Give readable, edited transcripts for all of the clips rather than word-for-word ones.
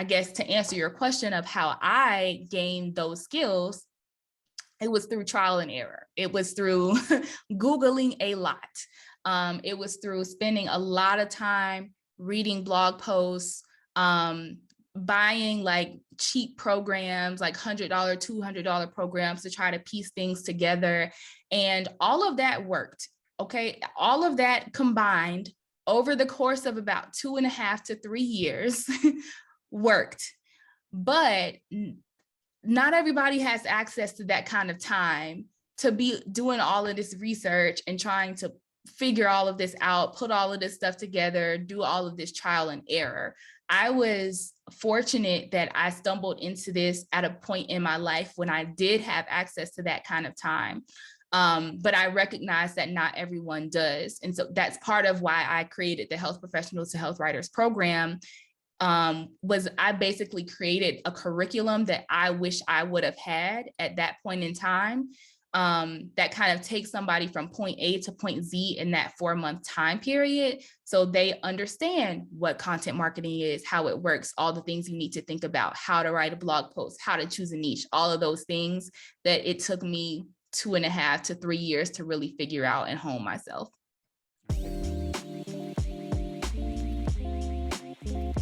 guess to answer your question of how I gained those skills, it was through trial and error. It was through Googling a lot. It was through spending a lot of time reading blog posts, buying like cheap programs, like $100, $200 programs to try to piece things together. And all of that worked. Okay. All of that combined over the course of about 2.5 to 3 years worked. But not everybody has access to that kind of time to be doing all of this research and trying to figure all of this out, put all of this stuff together, do all of this trial and error. I was fortunate that I stumbled into this at a point in my life when I did have access to that kind of time. But I recognize that not everyone does. And so that's part of why I created the Health Professionals to Health Writers program. Was I basically created a curriculum that I wish I would have had at that point in time, that kind of takes somebody from point A to point Z in that 4-month time period. So they understand what content marketing is, how it works, all the things you need to think about, how to write a blog post, how to choose a niche, all of those things that it took me 2.5 to 3 years to really figure out and hone myself.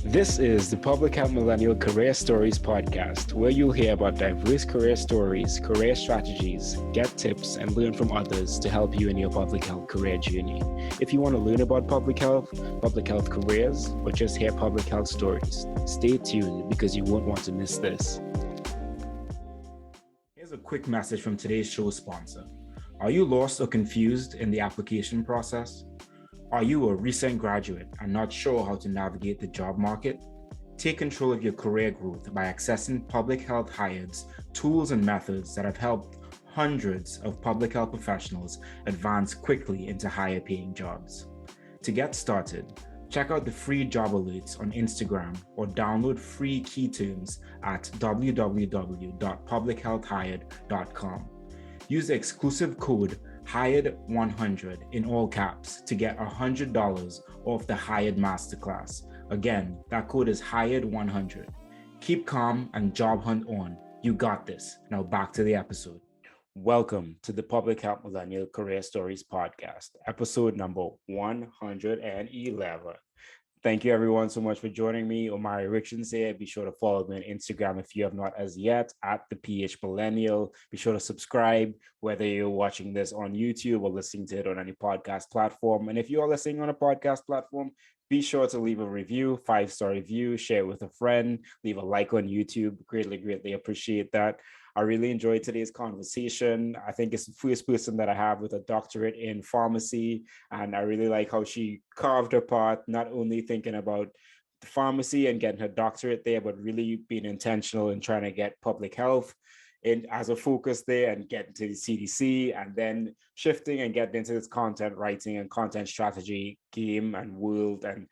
This is the Public Health Millennial Career Stories podcast, where you'll hear about diverse career stories, career strategies, get tips, and learn from others to help you in your public health career journey. If you want to learn about public health careers, or just hear public health stories, stay tuned because you won't want to miss this. Here's a quick message from today's show sponsor. Are you lost or confused in the application process? Are you a recent graduate and not sure how to navigate the job market? Take control of your career growth by accessing Public Health Hired's tools and methods that have helped hundreds of public health professionals advance quickly into higher paying jobs. To get started, check out the free job alerts on Instagram or download free key terms at www.publichealthhired.com. Use the exclusive code Hired100 in all caps to get $100 off the Hired Masterclass. Again, that code is Hired100. Keep calm and job hunt on. You got this. Now back to the episode. Welcome to the Public Health Millennial Career Stories podcast, episode number 111. Thank you everyone so much for joining me. Omari Richards here. Be sure to follow me on Instagram if you have not as yet, at the PH Millennial. Be sure to subscribe, whether you're watching this on YouTube or listening to it on any podcast platform. And if you are listening on a podcast platform, be sure to leave a review, 5-star review, share it with a friend, leave a like on YouTube. Greatly appreciate that. I really enjoyed today's conversation. I think it's the first person that I have with a doctorate in pharmacy. And I really like how she carved her path, not only thinking about the pharmacy and getting her doctorate there, but really being intentional in trying to get public health in as a focus there and getting to the CDC, and then shifting and getting into this content writing and content strategy game and world, and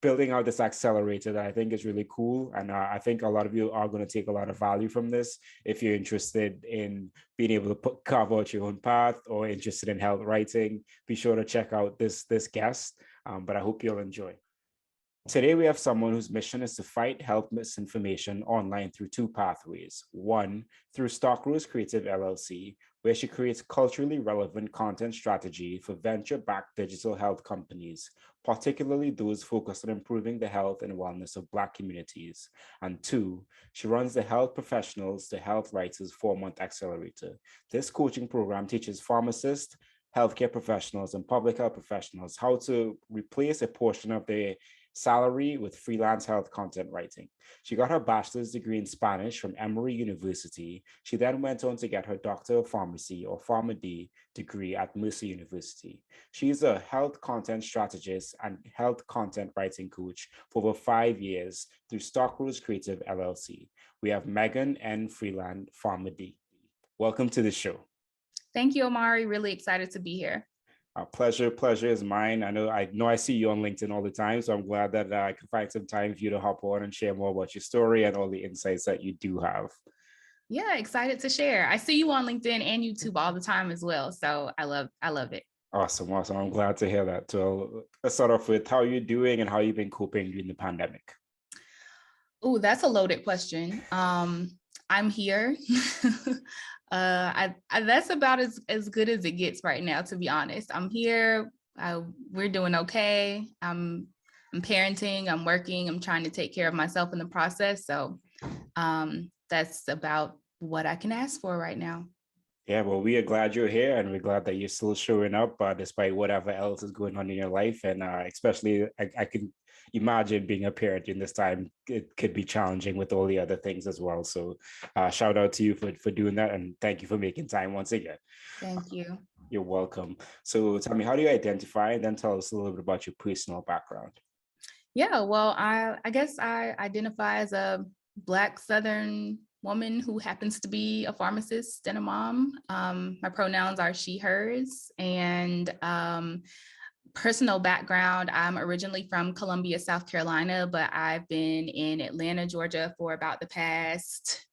building out this accelerator that I think is really cool. And I think a lot of you are going to take a lot of value from this. If you're interested in being able to carve out your own path or interested in health writing, be sure to check out this guest, but I hope you'll enjoy. Today, we have someone whose mission is to fight health misinformation online through 2 pathways. One, through StockRose Creative LLC, where she creates culturally relevant content strategy for venture-backed digital health companies, particularly those focused on improving the health and wellness of Black communities. And 2, she runs the Health Professionals to Health Writers 4-month Accelerator. This coaching program teaches pharmacists, healthcare professionals, and public health professionals how to replace a portion of their salary with freelance health content writing. She got her bachelor's degree in Spanish from Emory University. She then went on to get her Doctor of Pharmacy or PharmD degree at Mercer University. She is a health content strategist and health content writing coach for over 5 years through StockRose Creative LLC. We have Megan N. Freeland, PharmD. Welcome to the show. Thank you, Omari. Really excited to be here. Pleasure is mine. I know I see you on LinkedIn all the time, so I'm glad that I can find some time for you to hop on and share more about your story and all the insights that you do have. Yeah, excited to share. I see you on LinkedIn and YouTube all the time as well, so I love it. Awesome. I'm glad to hear that. So let's start off with how you're doing and how you've been coping during the pandemic. Oh, that's a loaded question. I'm here. That's about as good as it gets right now, to be honest. I'm here. We're doing okay. I'm parenting, I'm working, I'm trying to take care of myself in the process. So that's about what I can ask for right now. Yeah, well, we are glad you're here, and we're glad that you're still showing up despite whatever else is going on in your life. And especially, I can imagine being a parent in this time, it could be challenging with all the other things as well. So shout out to you for doing that, and thank you for making time once again. Thank you. You're welcome. So tell me, how do you identify, and then tell us a little bit about your personal background. Yeah, well, I guess I identify as a Black Southern woman who happens to be a pharmacist and a mom. My pronouns are she, hers, and personal background, I'm originally from Columbia, South Carolina, but I've been in Atlanta, Georgia for about the past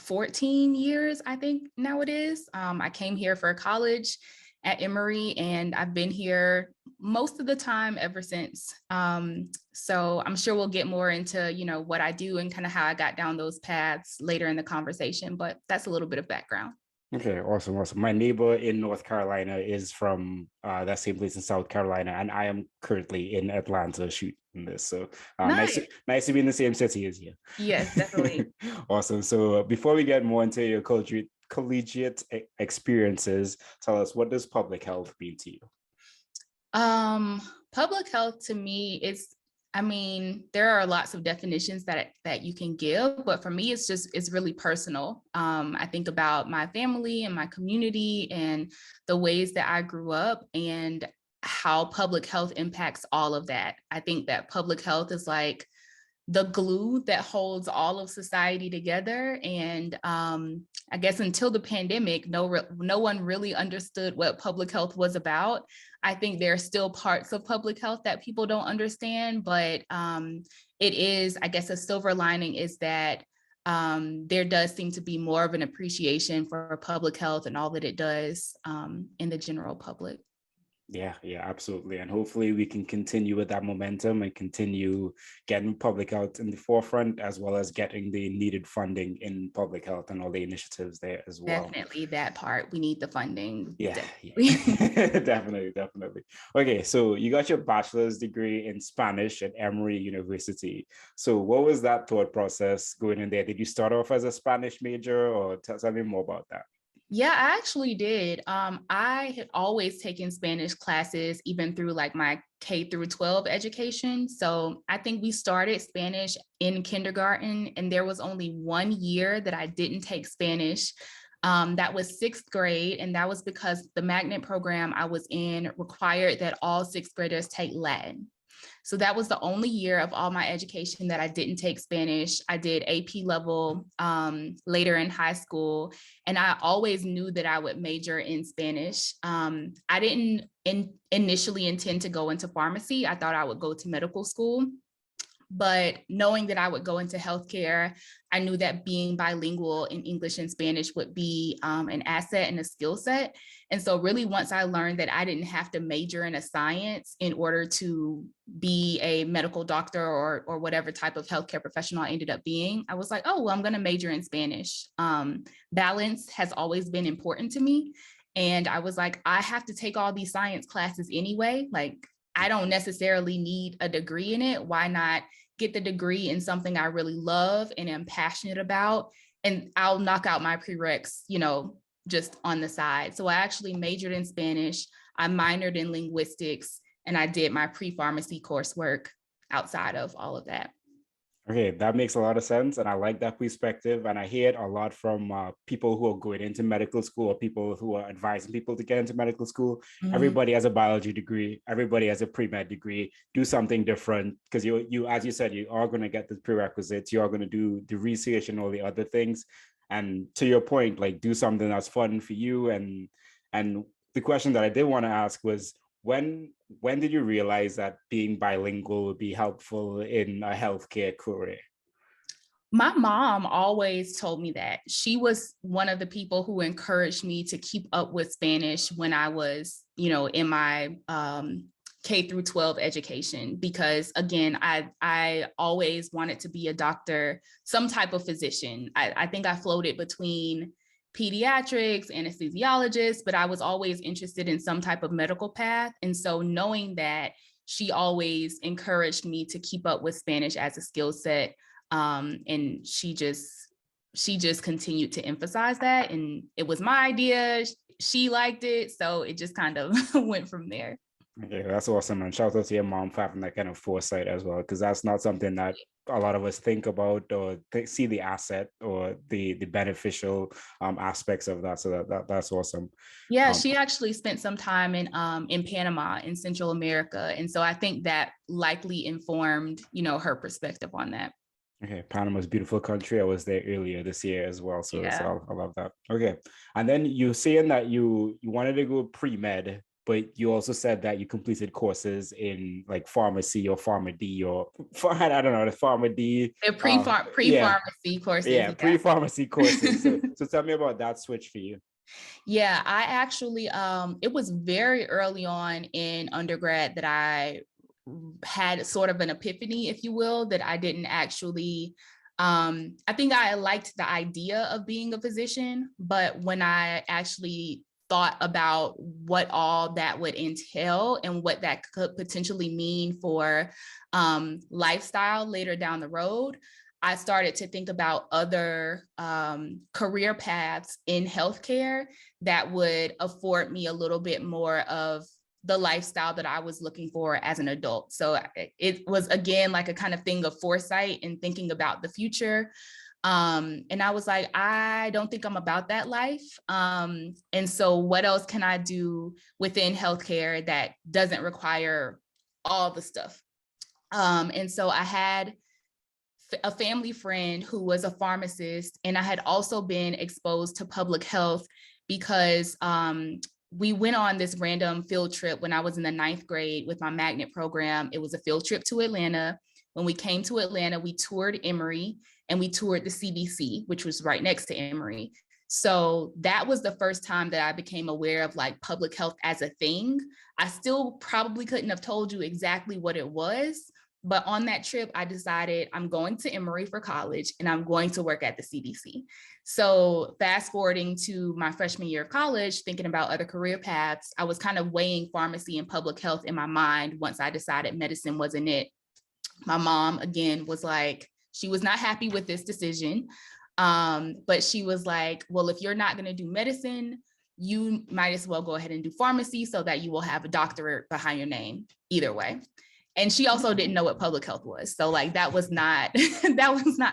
14 years, I think now it is. I came here for college at Emory, and I've been here most of the time ever since. So I'm sure we'll get more into, what I do and kind of how I got down those paths later in the conversation, but that's a little bit of background. Okay, awesome. My neighbor in North Carolina is from that same place in South Carolina, and I am currently in Atlanta shooting this. So Nice. nice to be in the same city as you. Yes, definitely. Awesome. So before we get more into your collegiate experiences, tell us, what does public health mean to you? Public health to me is, there are lots of definitions that you can give, but for me, it's really personal. I think about my family and my community and the ways that I grew up and how public health impacts all of that. I think that public health is like the glue that holds all of society together. And I guess until the pandemic, no one really understood what public health was about. I think there are still parts of public health that people don't understand, but it is, I guess, a silver lining is that there does seem to be more of an appreciation for public health and all that it does in the general public. Yeah, absolutely. And hopefully we can continue with that momentum and continue getting public health in the forefront, as well as getting the needed funding in public health and all the initiatives there as well. Definitely that part. We need the funding. Yeah. Definitely. Okay, so you got your bachelor's degree in Spanish at Emory University. So what was that thought process going in there? Did you start off as a Spanish major, or tell me more about that? Yeah, I actually did. I had always taken Spanish classes, even through like my K through 12 education. So I think we started Spanish in kindergarten, and there was only 1 year that I didn't take Spanish. That was sixth grade, and that was because the magnet program I was in required that all sixth graders take Latin. So that was the only year of all my education that I didn't take Spanish. I did AP level later in high school, and I always knew that I would major in Spanish. I didn't initially intend to go into pharmacy. I thought I would go to medical school. But knowing that I would go into healthcare, I knew that being bilingual in English and Spanish would be an asset and a skill set. And so really, once I learned that I didn't have to major in a science in order to be a medical doctor or whatever type of healthcare professional I ended up being, I was like, oh, well, I'm going to major in Spanish. Balance has always been important to me. And I was like, I have to take all these science classes anyway. Like, I don't necessarily need a degree in it. Why not get the degree in something I really love and am passionate about? And I'll knock out my prereqs, just on the side. So I actually majored in Spanish. I minored in linguistics, and I did my pre-pharmacy coursework outside of all of that. Okay, that makes a lot of sense. And I like that perspective. And I hear it a lot from people who are going into medical school, or people who are advising people to get into medical school. Mm-hmm. Everybody has a biology degree. Everybody has a pre-med degree. Do something different, because you, as you said, you are going to get the prerequisites. You are going to do the research and all the other things. And to your point, like, do something that's fun for you. And the question that I did want to ask was, when did you realize that being bilingual would be helpful in a healthcare career? My mom always told me that. She was one of the people who encouraged me to keep up with Spanish when I was, in my K through 12 education, because again, I always wanted to be a doctor, some type of physician. I think I floated between pediatrics, anesthesiologist, but I was always interested in some type of medical path. And so knowing that, she always encouraged me to keep up with Spanish as a skill set. And she just continued to emphasize that. And it was my idea. She liked it. So it just kind of went from there. Okay, that's awesome. And shout out to your mom for having that kind of foresight as well, because that's not something that a lot of us think about or see the asset or the beneficial aspects of that. So that's awesome. Yeah, she actually spent some time in Panama in Central America. And so I think that likely informed, her perspective on that. Okay, Panama's a beautiful country. I was there earlier this year as well. So, Yeah. so I love that. Okay. And then you saying that you wanted to go pre-med, but you also said that you completed courses in like pharmacy or PharmD or I don't know, the PharmD. They're pre-pharmacy courses. Yeah, pre-pharmacy courses. So tell me about that switch for you. Yeah, I actually, it was very early on in undergrad that I had sort of an epiphany, if you will, that I didn't actually, I think I liked the idea of being a physician, but when I actually thought about what all that would entail and what that could potentially mean for lifestyle later down the road, I started to think about other career paths in healthcare that would afford me a little bit more of the lifestyle that I was looking for as an adult. So it was, again, like a kind of thing of foresight and thinking about the future. And I was like, I don't think I'm about that life. And so what else can I do within healthcare that doesn't require all the stuff? And so I had a family friend who was a pharmacist, and I had also been exposed to public health because we went on this random field trip when I was in the 9th grade with my magnet program. It was a field trip to Atlanta. When we came to Atlanta, we toured Emory and we toured the CDC, which was right next to Emory. So that was the first time that I became aware of like public health as a thing. I still probably couldn't have told you exactly what it was, but on that trip, I decided I'm going to Emory for college and I'm going to work at the CDC. So fast forwarding to my freshman year of college, thinking about other career paths, I was kind of weighing pharmacy and public health in my mind once I decided medicine wasn't it. My mom, again, was like, she was not happy with this decision. But she was like, well, if you're not going to do medicine, you might as well go ahead and do pharmacy so that you will have a doctorate behind your name either way. And she also didn't know what public health was. So like that was not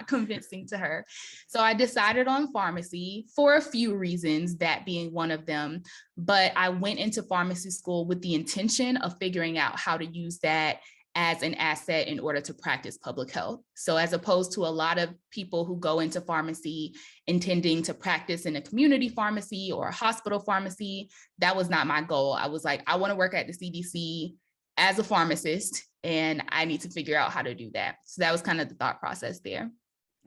convincing to her. So I decided on pharmacy for a few reasons, that being one of them. But I went into pharmacy school with the intention of figuring out how to use that as an asset in order to practice public health. So as opposed to a lot of people who go into pharmacy intending to practice in a community pharmacy or a hospital pharmacy, that was not my goal. I was like, I want to work at the CDC as a pharmacist, and I need to figure out how to do that. So that was kind of the thought process there.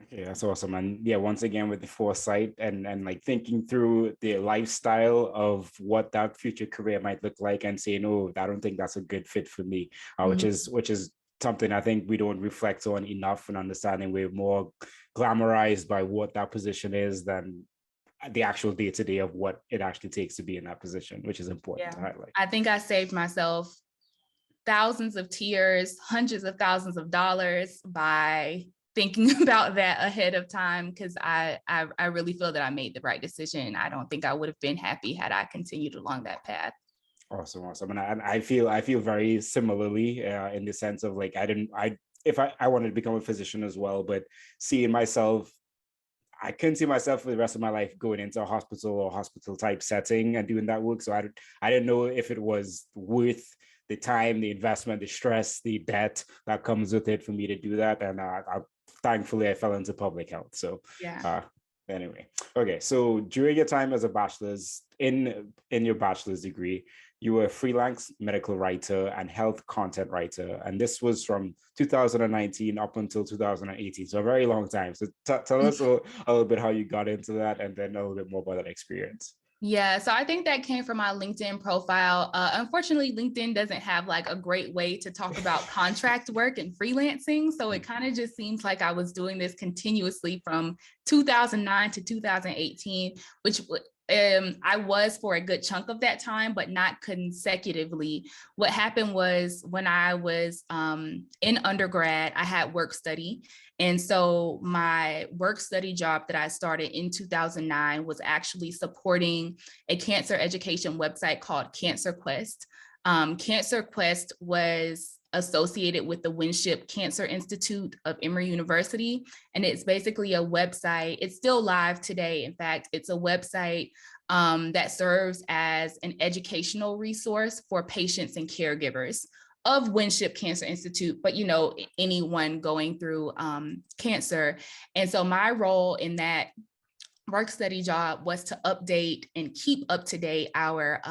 Okay, that's awesome. And yeah, once again, with the foresight and like thinking through the lifestyle of what that future career might look like and saying, oh, I don't think that's a good fit for me, which is something I think we don't reflect on enough and understanding. We're more glamorized by what that position is than the actual day-to-day of what it actually takes to be in that position, which is important to highlight. I think I saved myself thousands of tears, hundreds of thousands of dollars by thinking about that ahead of time, because I really feel that I made the right decision. I don't think I would have been happy had I continued along that path. Awesome. And I feel very similarly in the sense of like, I wanted to become a physician as well, but seeing myself, I couldn't see myself for the rest of my life going into a hospital or hospital type setting and doing that work. So I didn't know if it was worth the time, the investment, the stress, the debt that comes with it for me to do that. And thankfully I fell into public health. So anyway, okay. So during your time as a bachelor's, in your bachelor's degree, you were a freelance medical writer and health content writer. And this was from 2019 up until 2018. So a very long time. So tell us a little bit how you got into that, and then a little bit more about that experience. Yeah, so I think that came from my LinkedIn profile. Unfortunately, LinkedIn doesn't have like a great way to talk about contract work and freelancing. So it kind of just seems like I was doing this continuously from 2009 to 2018, which I was for a good chunk of that time, but not consecutively. What happened was when I was in undergrad, I had work study. And so my work study job that I started in 2009 was actually supporting a cancer education website called Cancer Quest. Cancer Quest was associated with the Winship Cancer Institute of Emory University. And it's basically a website. It's still live today. In fact, it's a website that serves as an educational resource for patients and caregivers of Winship Cancer Institute, but anyone going through cancer. And so my role in that work study job was to update and keep up to date our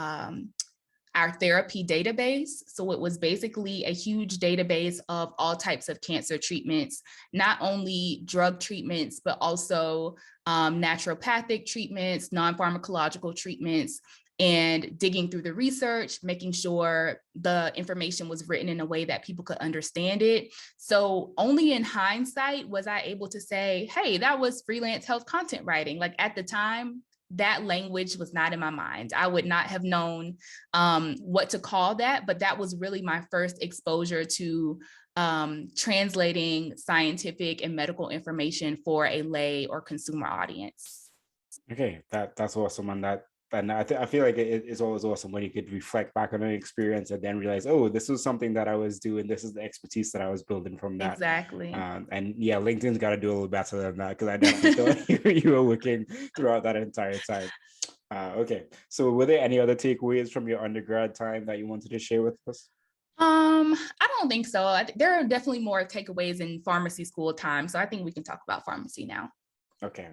therapy database. So it was basically a huge database of all types of cancer treatments, not only drug treatments, but also naturopathic treatments, non-pharmacological treatments, and digging through the research, making sure the information was written in a way that people could understand it. So only in hindsight was I able to say, hey, that was freelance health content writing. Like at the time, that language was not in my mind. I would not have known what to call that, but that was really my first exposure to translating scientific and medical information for a lay or consumer audience. Okay, that's awesome. And I feel like it's always awesome when you could reflect back on an experience and then realize, oh, this was something that I was doing. This is the expertise that I was building from that. Exactly. And yeah, LinkedIn's got to do a little better than that, because I definitely feel like you were working throughout that entire time. Okay, so were there any other takeaways from your undergrad time that you wanted to share with us? I don't think so. There are definitely more takeaways in pharmacy school time. So I think we can talk about pharmacy now. Okay.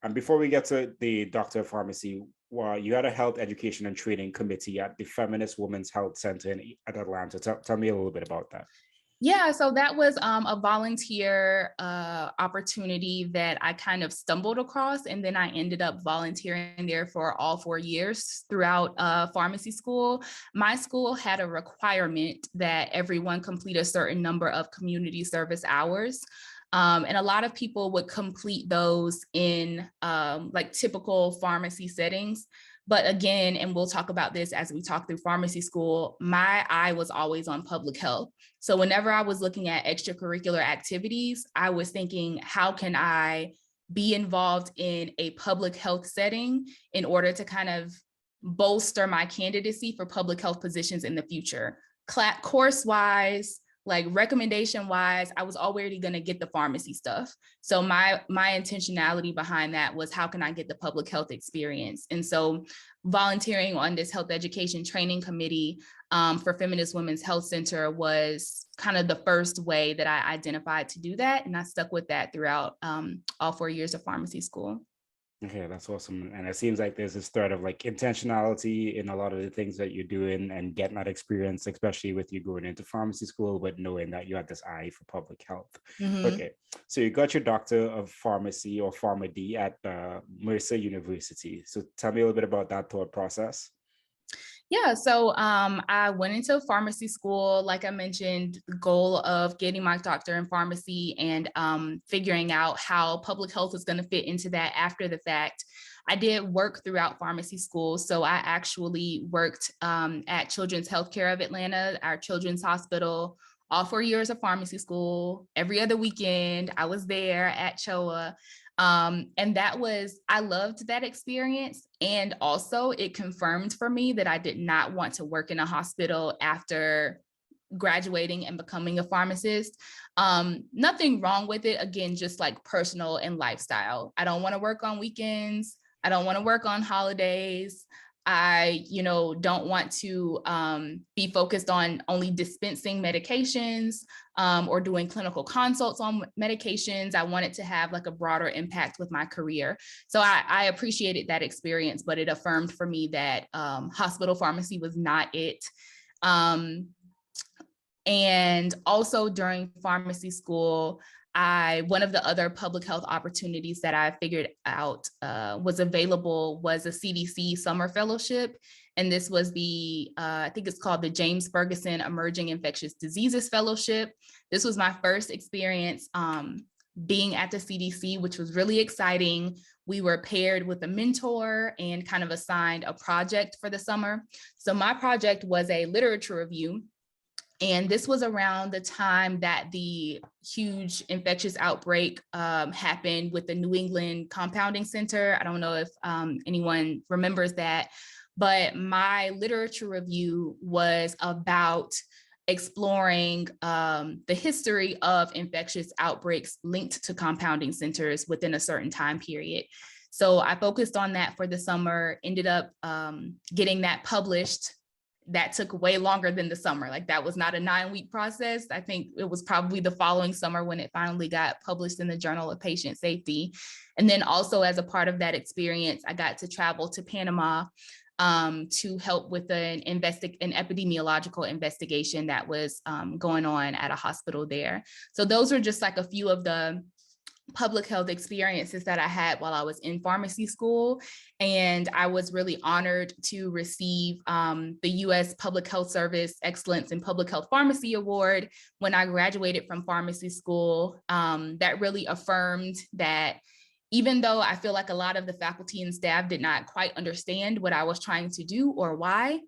And before we get to the Doctor of Pharmacy, well, you had a health education and training committee at the Feminist Women's Health Center at Atlanta. Tell me a little bit about that. Yeah, so that was a volunteer opportunity that I kind of stumbled across, and then I ended up volunteering there for all 4 years throughout pharmacy school. My school had a requirement that everyone complete a certain number of community service hours. And a lot of people would complete those in like typical pharmacy settings. But again, and we'll talk about this as we talk through pharmacy school, my eye was always on public health. So whenever I was looking at extracurricular activities, I was thinking, how can I be involved in a public health setting in order to kind of bolster my candidacy for public health positions in the future? Course-wise, like recommendation wise, I was already going to get the pharmacy stuff. So my intentionality behind that was, how can I get the public health experience? And so volunteering on this health education training committee for Feminist Women's Health Center was kind of the first way that I identified to do that. And I stuck with that throughout all 4 years of pharmacy school. Okay, that's awesome. And it seems like there's this thread of like intentionality in a lot of the things that you're doing and getting that experience, especially with you going into pharmacy school, but knowing that you had this eye for public health. Mm-hmm. Okay, so you got your Doctor of Pharmacy or PharmD at Mercer University. So tell me a little bit about that thought process. Yeah, so I went into pharmacy school, like I mentioned, the goal of getting my doctor in pharmacy and figuring out how public health was going to fit into that after the fact. I did work throughout pharmacy school. So I actually worked at Children's Healthcare of Atlanta, our children's hospital, all 4 years of pharmacy school. Every other weekend, I was there at CHOA. And I loved that experience. And also it confirmed for me that I did not want to work in a hospital after graduating and becoming a pharmacist. Nothing wrong with it. Again, just like personal and lifestyle. I don't want to work on weekends. I don't want to work on holidays. I, don't want to be focused on only dispensing medications or doing clinical consults on medications. I wanted to have like a broader impact with my career. So I appreciated that experience, but it affirmed for me that hospital pharmacy was not it. And also during pharmacy school, one of the other public health opportunities that I figured out was available was a CDC summer fellowship. And this was I think it's called the James Ferguson Emerging Infectious Diseases Fellowship. This was my first experience being at the CDC, which was really exciting. We were paired with a mentor and kind of assigned a project for the summer. So my project was a literature review. And this was around the time that the huge infectious outbreak happened with the New England Compounding Center. I don't know if anyone remembers that, but my literature review was about exploring the history of infectious outbreaks linked to compounding centers within a certain time period. So I focused on that for the summer, ended up getting that published. That took way longer than the summer. Like that was not a 9-week process. I think it was probably the following summer when it finally got published in the Journal of Patient Safety. And then also as a part of that experience, I got to travel to Panama to help with an epidemiological investigation that was going on at a hospital there. So those are just like a few of the public health experiences that I had while I was in pharmacy school. And I was really honored to receive the U.S. Public Health Service Excellence in Public Health Pharmacy Award when I graduated from pharmacy school. That really affirmed that even though I feel like a lot of the faculty and staff did not quite understand what I was trying to do or why,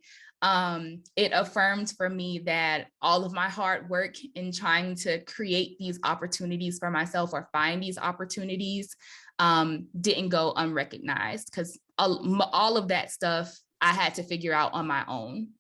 it affirmed for me that all of my hard work in trying to create these opportunities for myself or find these opportunities didn't go unrecognized, because all of that stuff I had to figure out on my own.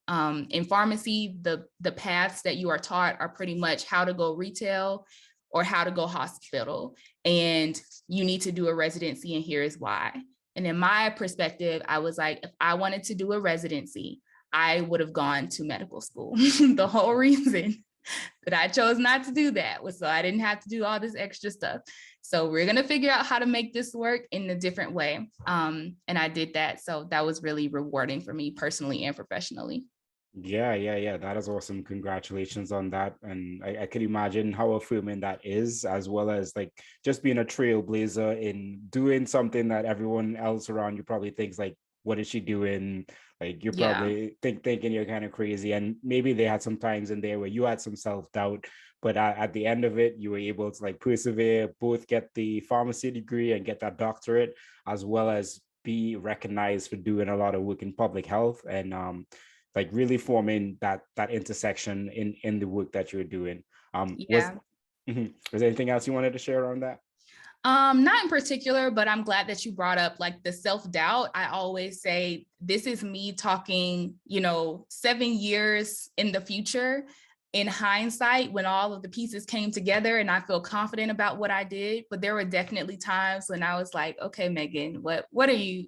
In pharmacy, the paths that you are taught are pretty much how to go retail or how to go hospital, and you need to do a residency, and here is why. And in my perspective, I was like, if I wanted to do a residency, I would have gone to medical school. The whole reason that I chose not to do that was so I didn't have to do all this extra stuff. So we're going to figure out how to make this work in a different way. And I did that. So that was really rewarding for me personally and professionally. Yeah. That is awesome. Congratulations on that. And I could imagine how affirming that is, as well as like just being a trailblazer in doing something that everyone else around you probably thinks like, what is she doing? Like you're probably thinking you're kind of crazy. And maybe they had some times in there where you had some self-doubt, but at the end of it, you were able to like persevere, both get the pharmacy degree and get that doctorate, as well as be recognized for doing a lot of work in public health and like really forming that intersection in the work that you're doing. Was there anything else you wanted to share on that? Not in particular, but I'm glad that you brought up like the self-doubt. I always say this is me talking, 7 years in the future in hindsight when all of the pieces came together and I feel confident about what I did. But there were definitely times when I was like, okay, Megan, what are you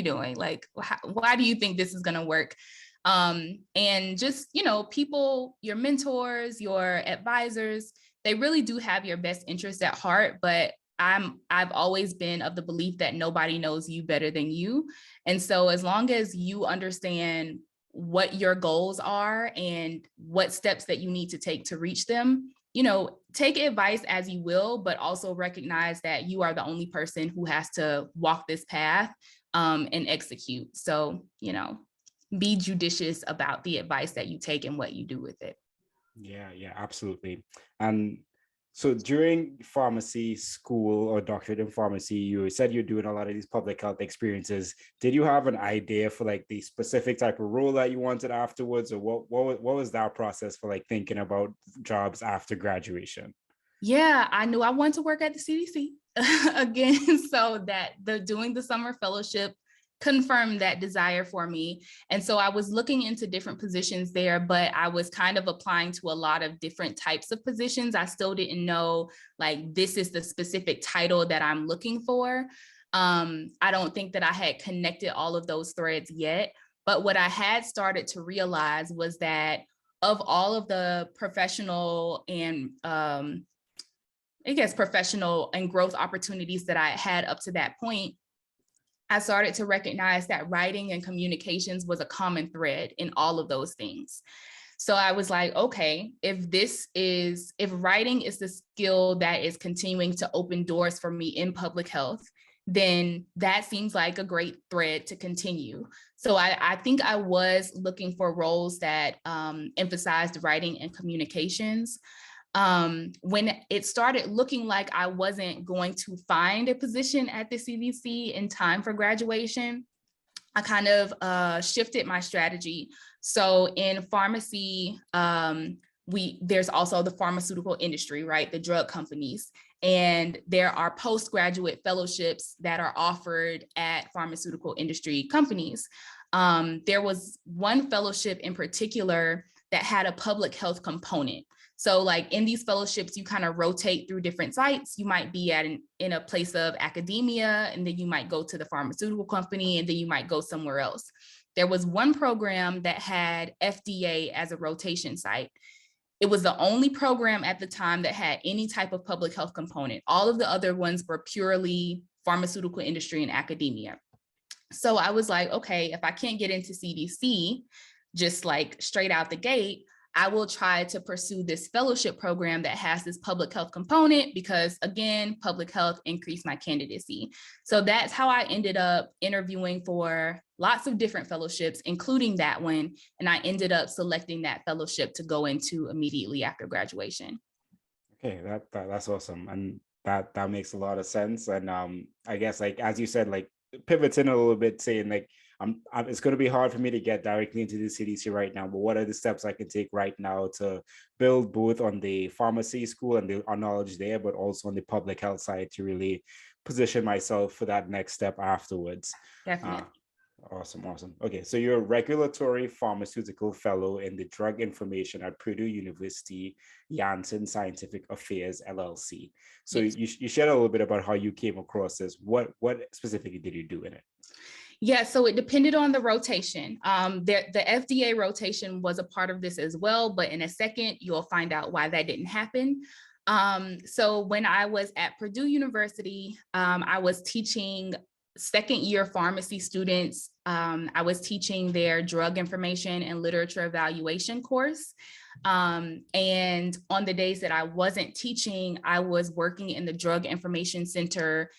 doing? Like, why do you think this is going to work? And just, people, your mentors, your advisors, they really do have your best interest at heart, but I've always been of the belief that nobody knows you better than you. And so as long as you understand what your goals are and what steps that you need to take to reach them, take advice as you will, but also recognize that you are the only person who has to walk this path and execute. So, be judicious about the advice that you take and what you do with it. Yeah, absolutely. And so during pharmacy school or doctorate in pharmacy, you said you're doing a lot of these public health experiences. Did you have an idea for like the specific type of role that you wanted afterwards, or what was that process for like thinking about jobs after graduation? Yeah, I knew I wanted to work at the CDC again, so that doing the summer fellowship confirmed that desire for me. And so I was looking into different positions there, but I was kind of applying to a lot of different types of positions. I still didn't know, like, this is the specific title that I'm looking for. I don't think that I had connected all of those threads yet, but what I had started to realize was that of all of the professional and professional and growth opportunities that I had up to that point, I started to recognize that writing and communications was a common thread in all of those things. So I was like, okay, if writing is the skill that is continuing to open doors for me in public health, then that seems like a great thread to continue. So I think I was looking for roles that emphasized writing and communications. When it started looking like I wasn't going to find a position at the CDC in time for graduation, I kind of shifted my strategy. So in pharmacy, there's also the pharmaceutical industry, right? The drug companies. And there are postgraduate fellowships that are offered at pharmaceutical industry companies. There was one fellowship in particular that had a public health component. So like in these fellowships, you kind of rotate through different sites. You might be in a place of academia, and then you might go to the pharmaceutical company, and then you might go somewhere else. There was one program that had FDA as a rotation site. It was the only program at the time that had any type of public health component. All of the other ones were purely pharmaceutical industry and academia. So I was like, okay, if I can't get into CDC, just like straight out the gate, I will try to pursue this fellowship program that has this public health component because, again, public health increased my candidacy. So that's how I ended up interviewing for lots of different fellowships, including that one. And I ended up selecting that fellowship to go into immediately after graduation. Okay, that's awesome. And that makes a lot of sense. And I guess, like, as you said, like pivoting a little bit, saying like, it's going to be hard for me to get directly into the CDC right now, but what are the steps I can take right now to build both on the pharmacy school and our knowledge there, but also on the public health side to really position myself for that next step afterwards? Definitely. Awesome. Okay, so you're a regulatory pharmaceutical fellow in the drug information at Purdue University, Janssen Scientific Affairs, LLC. So Yes. you shared a little bit about how you came across this. What specifically did you do in it? Yeah, so it depended on the rotation. The FDA rotation was a part of this as well, but in a second, you'll find out why that didn't happen. So when I was at Purdue University, I was teaching second year pharmacy students. I was teaching their drug information and literature evaluation course. And on the days that I wasn't teaching, I was working in the drug information center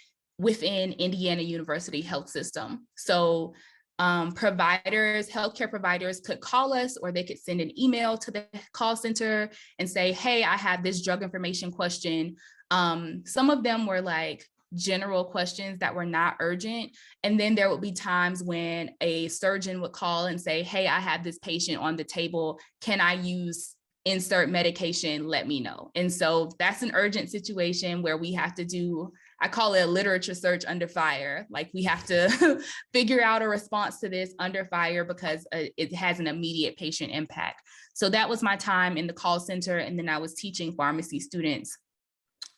within Indiana University Health System. So healthcare providers could call us, or they could send an email to the call center and say, hey, I have this drug information question. Some of them were like general questions that were not urgent. And then there would be times when a surgeon would call and say, hey, I have this patient on the table. Can I insert medication? Let me know. And so that's an urgent situation where we have to do, I call it a literature search under fire. Like we have to figure out a response to this under fire because it has an immediate patient impact. So that was my time in the call center. And then I was teaching pharmacy students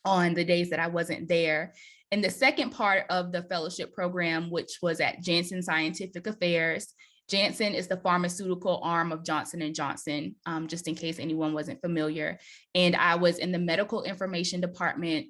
on the days that I wasn't there. And the second part of the fellowship program, which was at Janssen Scientific Affairs. Janssen is the pharmaceutical arm of Johnson & Johnson, just in case anyone wasn't familiar. And I was in the medical information department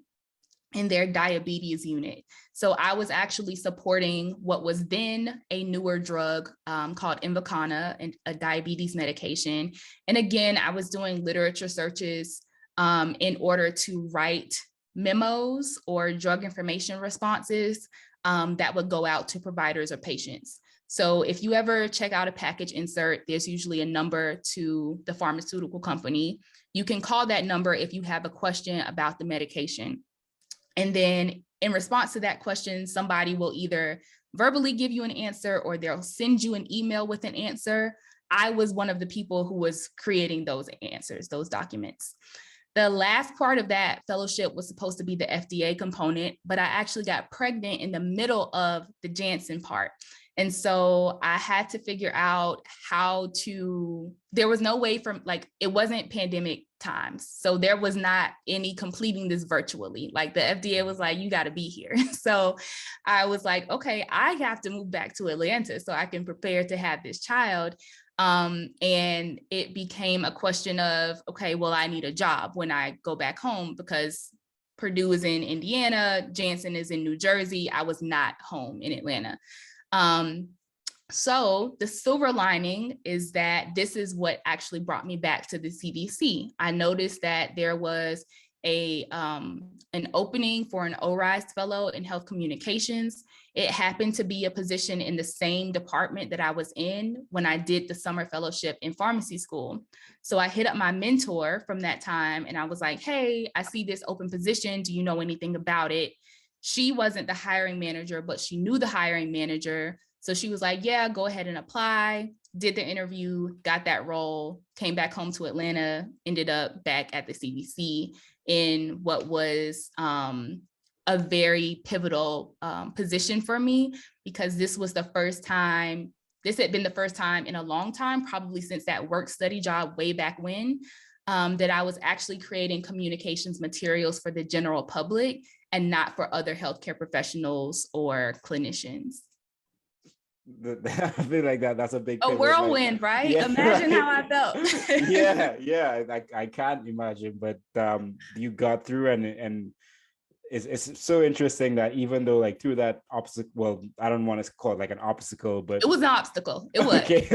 in their diabetes unit. So I was actually supporting what was then a newer drug called Invokana, and a diabetes medication. And again, I was doing literature searches in order to write memos or drug information responses that would go out to providers or patients. So if you ever check out a package insert, there's usually a number to the pharmaceutical company. You can call that number if you have a question about the medication. And then in response to that question, somebody will either verbally give you an answer or they'll send you an email with an answer. I was one of the people who was creating those answers, those documents. The last part of that fellowship was supposed to be the FDA component, but I actually got pregnant in the middle of the Janssen part. And so I had to figure out there was no way it wasn't pandemic times. So there was not any completing this virtually. Like the FDA was like, you got to be here. So I was like, okay, I have to move back to Atlanta so I can prepare to have this child. And it became a question of, okay, well, I need a job when I go back home because Purdue is in Indiana, Janssen is in New Jersey. I was not home in Atlanta. So the silver lining is that this is what actually brought me back to the CDC. I noticed that there was an opening for an ORISE fellow in health communications. It happened to be a position in the same department that I was in when I did the summer fellowship in pharmacy school. So I hit up my mentor from that time and I was like, hey, I see this open position. Do you know anything about it? She wasn't the hiring manager, but she knew the hiring manager. So she was like, yeah, go ahead and apply. Did the interview, got that role, came back home to Atlanta, ended up back at the CDC in what was a very pivotal position for me, because this was the first time, this had been the first time in a long time, probably since that work study job way back when, that I was actually creating communications materials for the general public and not for other healthcare professionals or clinicians. I feel like that's a big a whirlwind, like, right? Yeah, imagine right? How I felt. I can't imagine, but you got through, and it's so interesting that even though like through that obstacle, well, I don't want to call it like an obstacle, but it was an obstacle. It was okay,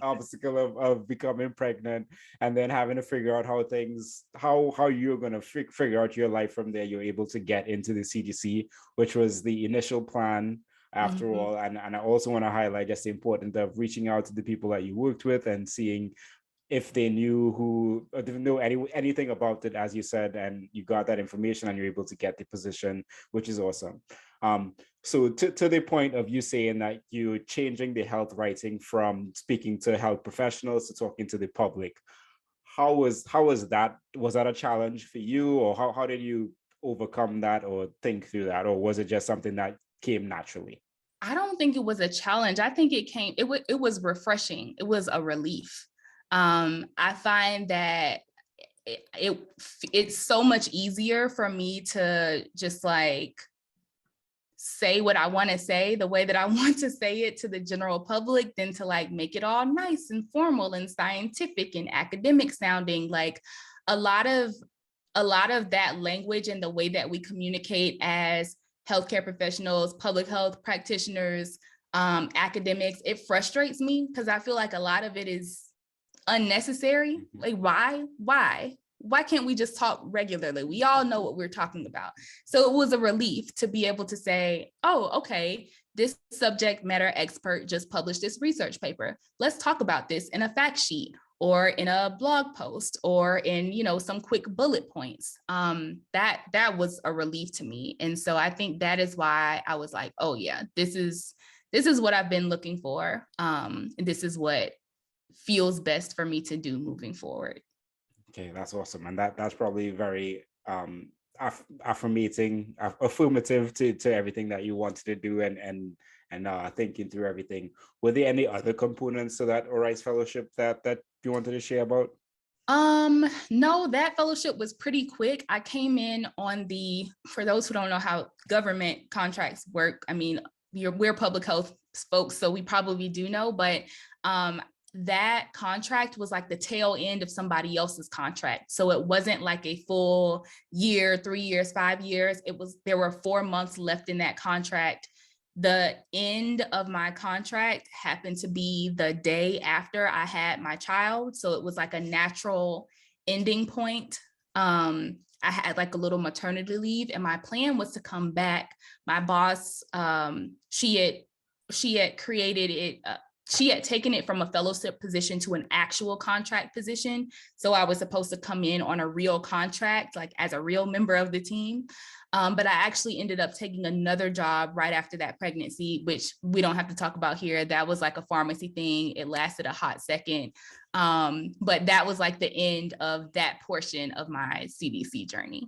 obstacle of becoming pregnant and then having to figure out how you're going to figure out your life from there. You're able to get into the CDC, which was the initial plan. After all, and I also want to highlight just the importance of reaching out to the people that you worked with and seeing if they knew who or didn't know anything about it, as you said, and you got that information and you're able to get the position, which is awesome. So to the point of you saying that you're changing the health writing from speaking to health professionals to talking to the public, how was that? Was that a challenge for you, or how did you overcome that or think through that, or was it just something that came naturally? I don't think it was a challenge. I think it was refreshing. It was a relief. I find that it's so much easier for me to just like say what I want to say the way that I want to say it to the general public than to like make it all nice and formal and scientific and academic sounding. Like a lot of that language and the way that we communicate as healthcare professionals, public health practitioners, academics, it frustrates me because I feel like a lot of it is unnecessary. Like, why can't we just talk regularly? We all know what we're talking about. So it was a relief to be able to say, oh, okay, this subject matter expert just published this research paper. Let's talk about this in a fact sheet or in a blog post or in, some quick bullet points. That was a relief to me. And so I think that is why I was like, oh yeah, this is what I've been looking for. And this is what feels best for me to do moving forward. Okay, that's awesome. And that's probably very affirmative to everything that you wanted to do and thinking through everything. Were there any other components to that ORISE fellowship that you wanted to share about? No, that fellowship was pretty quick. I came in on for those who don't know how government contracts work, I mean, we're public health folks, so we probably do know, but that contract was like the tail end of somebody else's contract. So it wasn't like a full year, 3 years, 5 years. There were 4 months left in that contract. The end of my contract happened to be the day after I had my child. So it was like a natural ending point. I had like a little maternity leave and my plan was to come back. My boss, she had created it, she had taken it from a fellowship position to an actual contract position. So I was supposed to come in on a real contract, like as a real member of the team. But I actually ended up taking another job right after that pregnancy, which we don't have to talk about here. That was like a pharmacy thing. It lasted a hot second. But that was like the end of that portion of my CDC journey.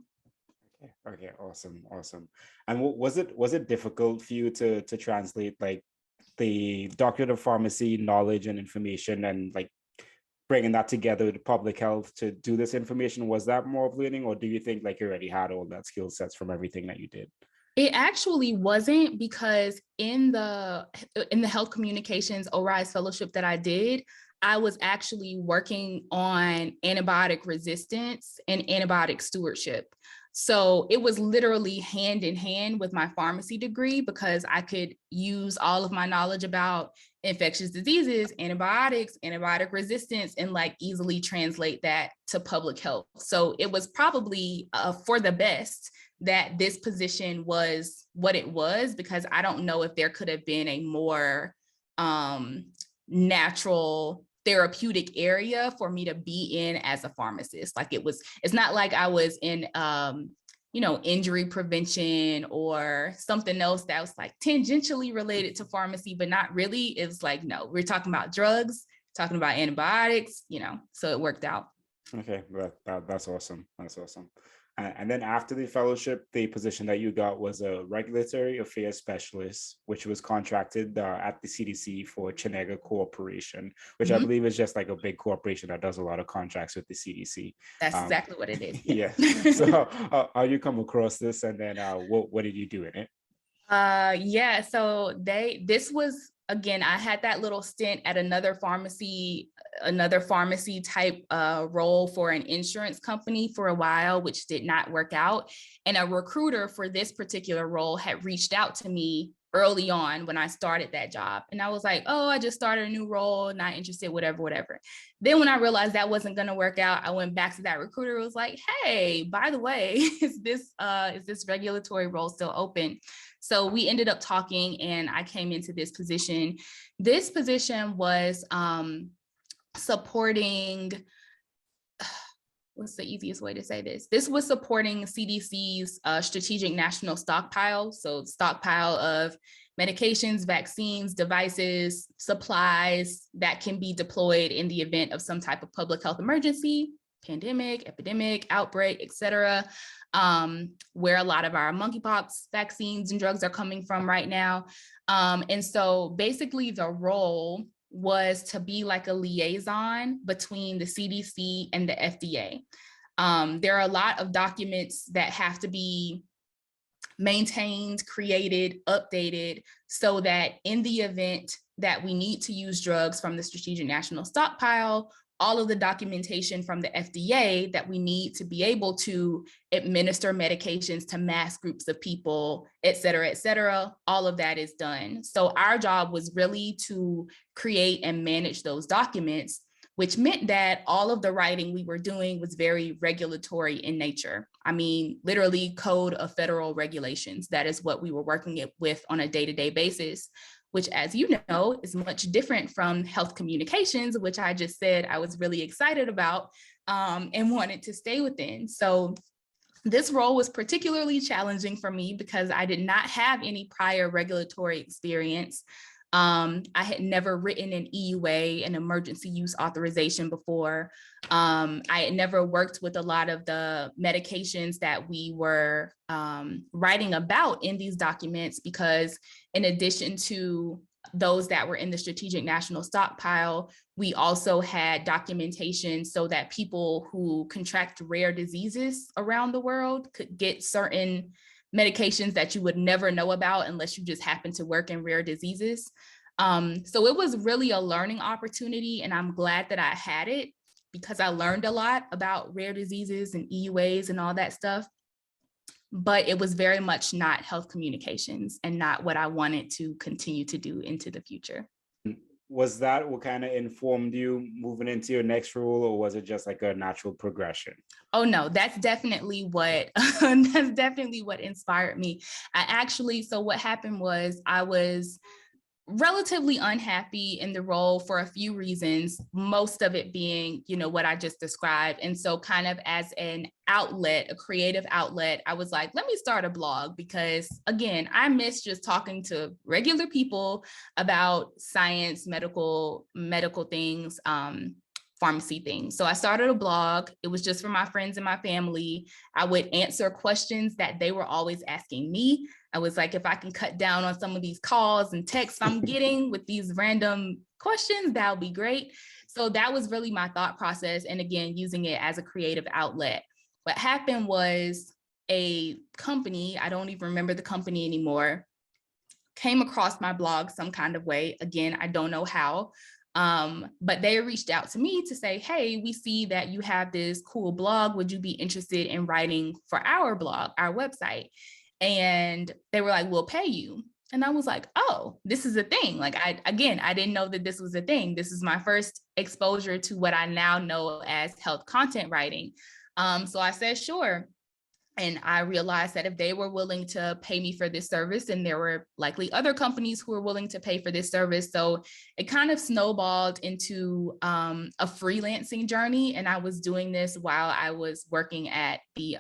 Okay, awesome. And was it difficult for you to translate like the doctorate of pharmacy knowledge and information and like bringing that together with public health to do this information? Was that more of learning, or do you think like you already had all that skill sets from everything that you did? It actually wasn't, because in the health communications ORISE fellowship that I did, I was actually working on antibiotic resistance and antibiotic stewardship. So it was literally hand in hand with my pharmacy degree, because I could use all of my knowledge about infectious diseases, antibiotics, antibiotic resistance, and like easily translate that to public health. So it was probably for the best that this position was what it was, because I don't know if there could have been a more natural therapeutic area for me to be in as a pharmacist. Like it's not like I was in injury prevention or something else that was like tangentially related to pharmacy, but not really. It was like, no, we're talking about drugs, talking about antibiotics, so it worked out. Okay, that's awesome. That's awesome. And then after the fellowship, the position that you got was a regulatory affairs specialist, which was contracted at the CDC for Chenega Corporation, which I believe is just like a big corporation that does a lot of contracts with the CDC. That's exactly what it is. Yeah. So how you come across this, and then what did you do in it? Yeah, so this was, again, I had that little stint at another pharmacy type role for an insurance company for a while, which did not work out. And a recruiter for this particular role had reached out to me early on when I started that job. And I was like, oh, I just started a new role, not interested, whatever. Then when I realized that wasn't going to work out, I went back to that recruiter. Was like, hey, by the way, is this regulatory role still open? So we ended up talking, and I came into this position. This position was supporting, what's the easiest way to say this? This was supporting CDC's strategic national stockpile. So stockpile of medications, vaccines, devices, supplies that can be deployed in the event of some type of public health emergency, pandemic, epidemic, outbreak, et cetera, where a lot of our monkeypox vaccines and drugs are coming from right now. And so basically the role was to be like a liaison between the CDC and the FDA. There are a lot of documents that have to be maintained, created, updated, so that in the event that we need to use drugs from the Strategic National Stockpile, all of the documentation from the FDA that we need to be able to administer medications to mass groups of people, et cetera, all of that is done. So our job was really to create and manage those documents, which meant that all of the writing we were doing was very regulatory in nature. I mean, literally code of federal regulations. That is what we were working with on a day-to-day basis, which, as you know, is much different from health communications, which I just said I was really excited about and wanted to stay within. So this role was particularly challenging for me because I did not have any prior regulatory experience. I had never written an EUA, an emergency use authorization, before. I had never worked with a lot of the medications that we were writing about in these documents, because in addition to those that were in the Strategic National Stockpile, we also had documentation so that people who contract rare diseases around the world could get certain medications that you would never know about unless you just happen to work in rare diseases. So it was really a learning opportunity, and I'm glad that I had it, because I learned a lot about rare diseases and EUAs and all that stuff. But it was very much not health communications and not what I wanted to continue to do into the future. Was that what kind of informed you moving into your next role, or was it just like a natural progression? Oh no, that's definitely what inspired me. So what happened was I was relatively unhappy in the role for a few reasons, most of it being, what I just described. And so kind of as an outlet, a creative outlet, I was like, let me start a blog, because again, I miss just talking to regular people about science, medical things, pharmacy things. So I started a blog. It was just for my friends and my family. I would answer questions that they were always asking me. I was like, if I can cut down on some of these calls and texts I'm getting with these random questions, that would be great. So that was really my thought process. And again, using it as a creative outlet. What happened was a company, I don't even remember the company anymore, came across my blog some kind of way. Again, I don't know how. But they reached out to me to say, hey, we see that you have this cool blog. Would you be interested in writing for our blog, our website? And they were like, we'll pay you. And I was like, oh, this is a thing. Like, I didn't know that this was a thing. This is my first exposure to what I now know as health content writing. So I said, sure. And I realized that if they were willing to pay me for this service, and there were likely other companies who were willing to pay for this service. So it kind of snowballed into a freelancing journey. And I was doing this while I was working at the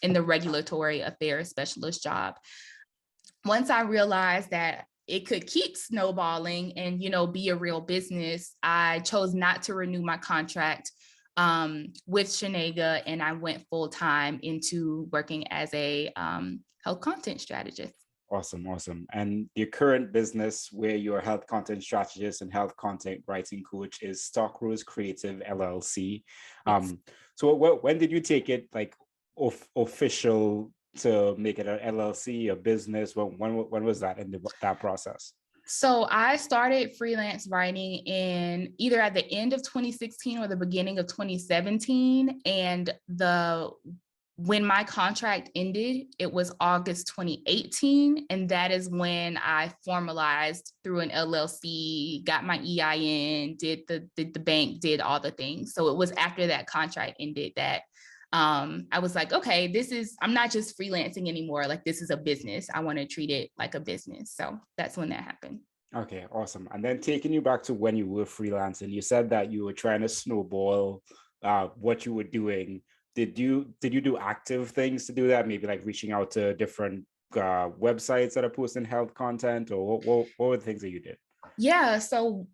in the regulatory affairs specialist job. Once I realized that it could keep snowballing and, be a real business, I chose not to renew my contract with Chenega, and I went full time into working as a health content strategist. Awesome. And your current business, where you're a health content strategist and health content writing coach, is StockRose Creative LLC. Yes. So when did you take it like official to make it an LLC, a business? When was that in that process? So I started freelance writing in either at the end of 2016 or the beginning of 2017. And when my contract ended, it was August 2018. And that is when I formalized through an LLC, got my EIN, did the bank, did all the things. So it was after that contract ended that I was like, okay, I'm not just freelancing anymore. Like, this is a business. I want to treat it like a business. So that's when that happened. Okay, awesome. And then taking you back to when you were freelancing, you said that you were trying to snowball what you were doing. Did you do active things to do that? Maybe like reaching out to different websites that are posting health content, or what were the things that you did? Yeah, so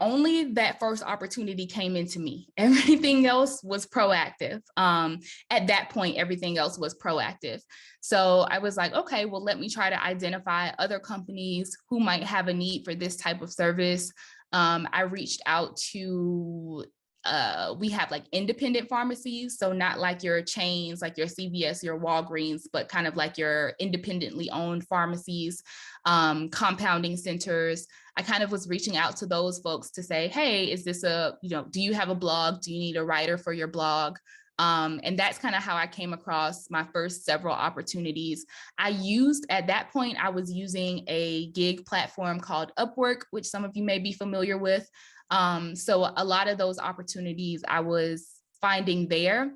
only that first opportunity came into me. Everything else was proactive. At that point, everything else was proactive. So I was like, okay, well, let me try to identify other companies who might have a need for this type of service. I reached out to we have like independent pharmacies, so not like your chains, like your CVS, your Walgreens, but kind of like your independently owned pharmacies, compounding centers. I kind of was reaching out to those folks to say, hey, is this do you have a blog? Do you need a writer for your blog? And that's kind of how I came across my first several opportunities. At that point, I was using a gig platform called Upwork, which some of you may be familiar with. So a lot of those opportunities I was finding there,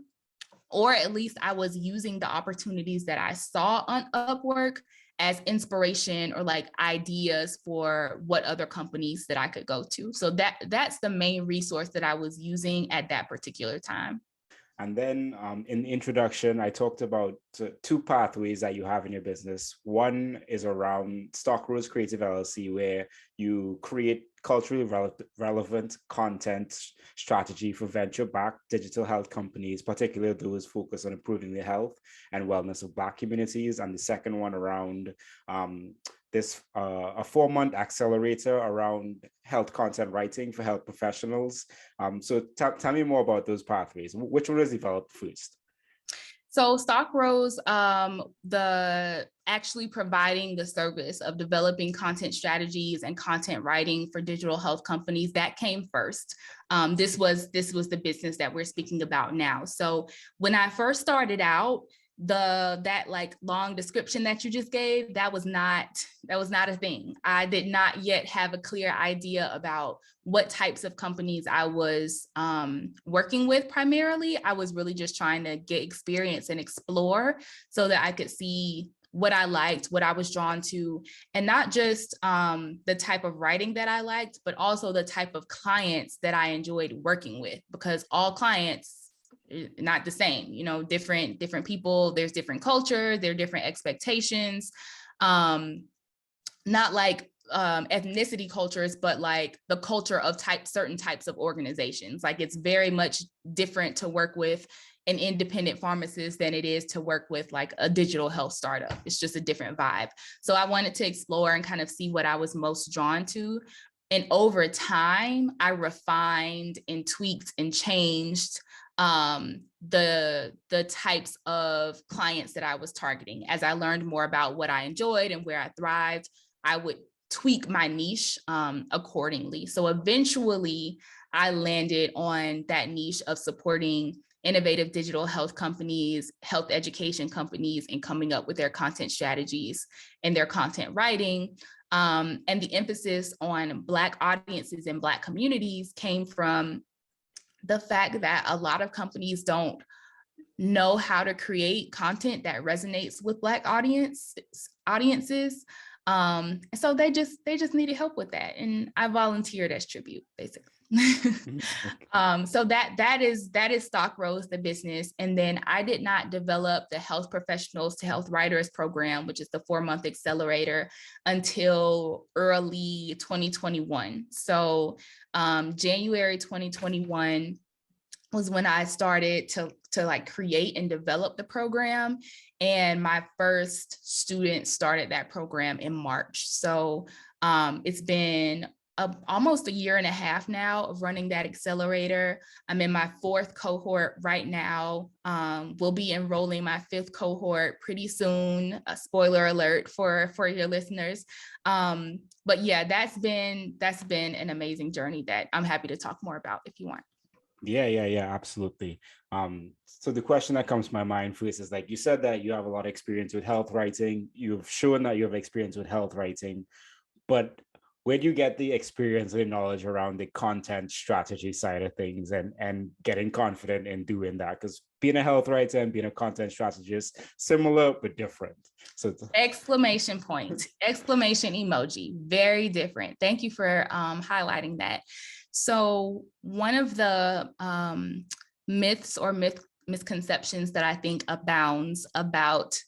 or at least I was using the opportunities that I saw on Upwork as inspiration or like ideas for what other companies that I could go to. So that's the main resource that I was using at that particular time. And then in the introduction, I talked about two pathways that you have in your business. One is around StockRose Creative LLC, where you create culturally relevant content strategy for venture-backed digital health companies, particularly those focused on improving the health and wellness of Black communities. And the second one around a 4-month accelerator around health content writing for health professionals. So tell me more about those pathways. Which one was developed first? So StockRose, the actually providing the service of developing content strategies and content writing for digital health companies, that came first. This was the business that we're speaking about now. So when I first started out, that like long description that you just gave, that was not a thing. I did not yet have a clear idea about what types of companies I was working with. Primarily, I was really just trying to get experience and explore so that I could see what I liked, what I was drawn to, and not just the type of writing that I liked, but also the type of clients that I enjoyed working with, because all clients not the same, different people, there's different culture, there are different expectations, not like ethnicity cultures, but like the culture of certain types of organizations. Like, it's very much different to work with an independent pharmacist than it is to work with like a digital health startup. It's just a different vibe. So I wanted to explore and kind of see what I was most drawn to. And over time, I refined and tweaked and changed the types of clients that I was targeting. As I learned more about what I enjoyed and where I thrived, I would tweak my niche accordingly. So eventually I landed on that niche of supporting innovative digital health companies, health education companies, and coming up with their content strategies and their content writing. And the emphasis on Black audiences and Black communities came from the fact that a lot of companies don't know how to create content that resonates with Black audiences. So they just needed help with that, and I volunteered as tribute, basically. So that is StockRose, the business. And then I did not develop the Health Professionals to Health Writers program, which is the 4-month accelerator, until early 2021. So January 2021 was when I started to like create and develop the program. And my first student started that program in March. So it's been almost a year and a half now of running that accelerator. I'm in my 4th cohort right now. We'll be enrolling my 5th cohort pretty soon. A spoiler alert for your listeners. But yeah, that's been an amazing journey that I'm happy to talk more about if you want. Yeah, absolutely. So the question that comes to my mind first is, like you said, that you have a lot of experience with health writing. You've shown that you have experience with health writing, but where do you get the experience and knowledge around the content strategy side of things and getting confident in doing that? Because being a health writer and being a content strategist, similar but different. So exclamation point, exclamation emoji, very different. Thank you for highlighting that. So one of the myths or misconceptions that I think abounds about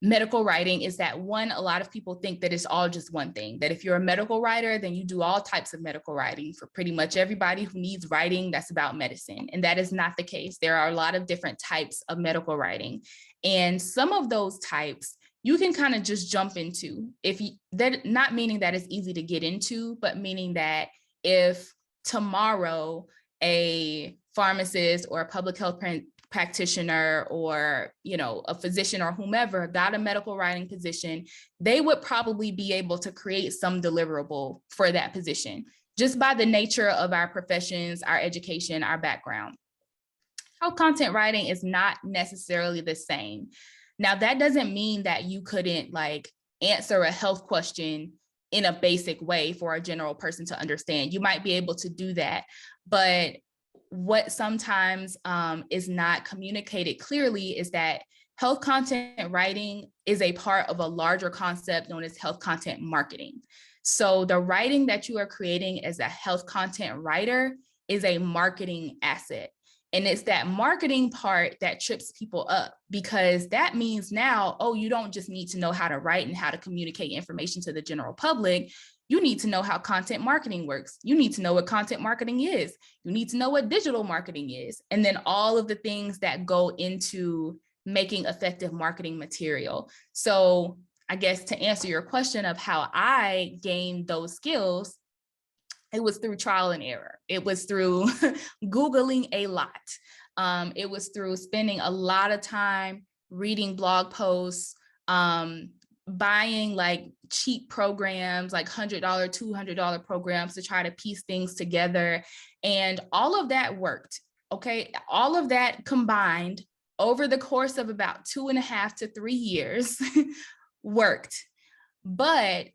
medical writing is that, one, a lot of people think that it's all just one thing, that if you're a medical writer, then you do all types of medical writing for pretty much everybody who needs writing that's about medicine. And that is not the case. There are a lot of different types of medical writing. And some of those types you can kind of just jump into, not meaning that it's easy to get into, but meaning that if tomorrow a pharmacist or a public health practitioner or a physician or whomever got a medical writing position, they would probably be able to create some deliverable for that position just by the nature of our professions, our education, our background. Health content writing is not necessarily the same. Now, that doesn't mean that you couldn't answer a health question in a basic way for a general person to understand. You might be able to do that, but what sometimes is not communicated clearly is that health content writing is a part of a larger concept known as health content marketing. So the writing that you are creating as a health content writer is a marketing asset. And it's that marketing part that trips people up, because that means now, you don't just need to know how to write and how to communicate information to the general public. You need to know how content marketing works. You need to know what content marketing is. You need to know what digital marketing is. And then all of the things that go into making effective marketing material. So I guess to answer your question of how I gained those skills, it was through trial and error. It was through Googling a lot. It was through spending a lot of time reading blog posts, buying cheap programs, $100, $200 programs to try to piece things together. And all of that worked, okay? All of that combined over the course of about 2.5 to 3 years worked. But